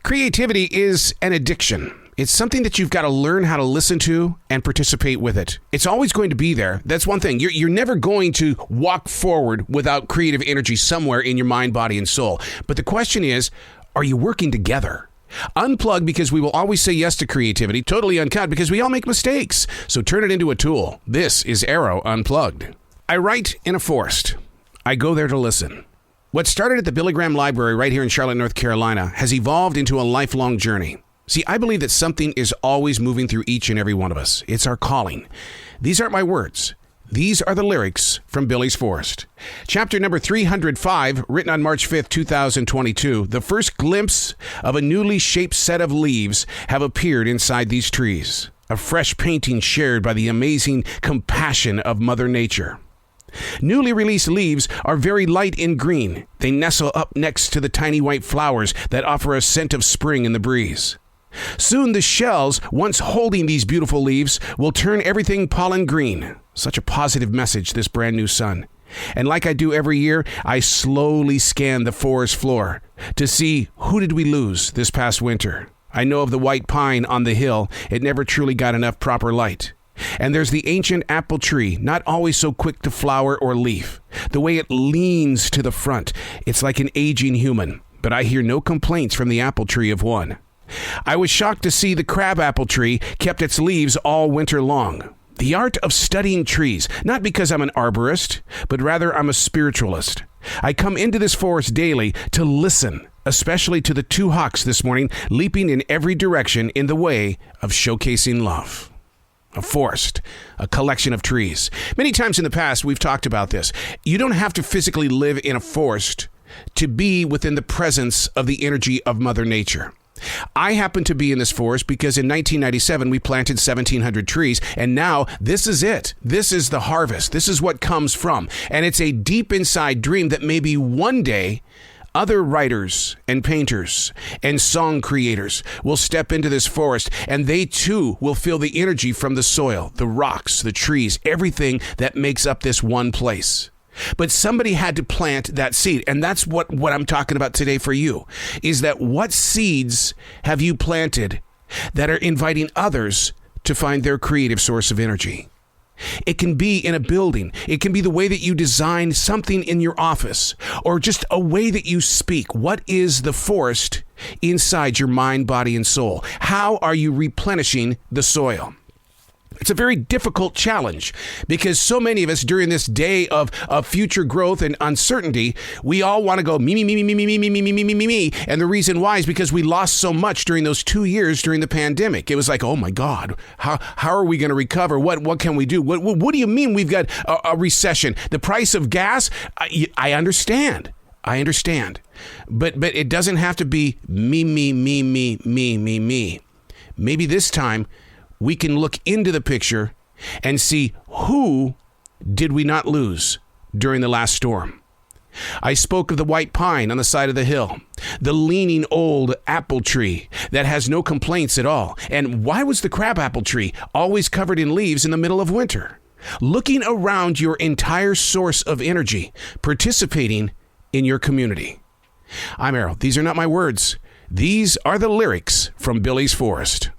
Creativity is an addiction. It's something that you've got to learn how to listen to and participate with it. It's always going to be there. That's one thing. You're never going to walk forward without creative energy somewhere in your mind, body, and soul. But the question is, are you working together? Unplugged, because we will always say yes to creativity. Totally uncut, because we all make mistakes. So turn it into a tool. This is Arroe Unplugged. I write in a forest. I go there to listen. What started at the Billy Graham Library right here in Charlotte, North Carolina, has evolved into a lifelong journey. See, I believe that something is always moving through each and every one of us. It's our calling. These aren't my words. These are the lyrics from Billy's Forest. Chapter number 305, written on March 5th, 2022. The first glimpse of a newly shaped set of leaves have appeared inside these trees. A fresh painting shared by the amazing compassion of Mother Nature. Newly released leaves are very light in green. They nestle up next to the tiny white flowers that offer a scent of spring in the breeze. Soon the shells, once holding these beautiful leaves, will turn everything pollen green. Such a positive message this brand new sun. And like I do every year, I slowly scan the forest floor to see who did we lose this past winter. I know of the white pine on the hill. It never truly got enough proper light. And there's the ancient apple tree, not always so quick to flower or leaf. The way it leans to the front, it's like an aging human. But I hear no complaints from the apple tree of one. I was shocked to see the crab apple tree kept its leaves all winter long. The art of studying trees, not because I'm an arborist, but rather I'm a spiritualist. I come into this forest daily to listen, especially to the two hawks this morning leaping in every direction in the way of showcasing love. A forest, a collection of trees. Many times in the past, we've talked about this. You don't have to physically live in a forest to be within the presence of the energy of Mother Nature. I happen to be in this forest because in 1997, we planted 1,700 trees, and now this is it. This is the harvest. This is what comes from. And it's a deep inside dream that maybe one day other writers and painters and song creators will step into this forest, and they too will feel the energy from the soil, the rocks, the trees, everything that makes up this one place. But somebody had to plant that seed, and that's what I'm talking about today for you, is that what seeds have you planted that are inviting others to find their creative source of energy? It can be in a building. It can be the way that you design something in your office, or just a way that you speak. What is the forest inside your mind, body, and soul? How are you replenishing the soil? It's a very difficult challenge because so many of us during this day of future growth and uncertainty, we all want to go me. And the reason why is because we lost so much during those 2 years during the pandemic. It was like, oh my God, how are we going to recover? What can we do? What do you mean we've got a recession? The price of gas? I understand. But it doesn't have to be me. Maybe this time we can look into the picture and see who did we not lose during the last storm. I spoke of the white pine on the side of the hill, the leaning old apple tree that has no complaints at all. And why was the crab apple tree always covered in leaves in the middle of winter? Looking around your entire source of energy, participating in your community. I'm Arroe. These are not my words. These are the lyrics from Billy's Forest.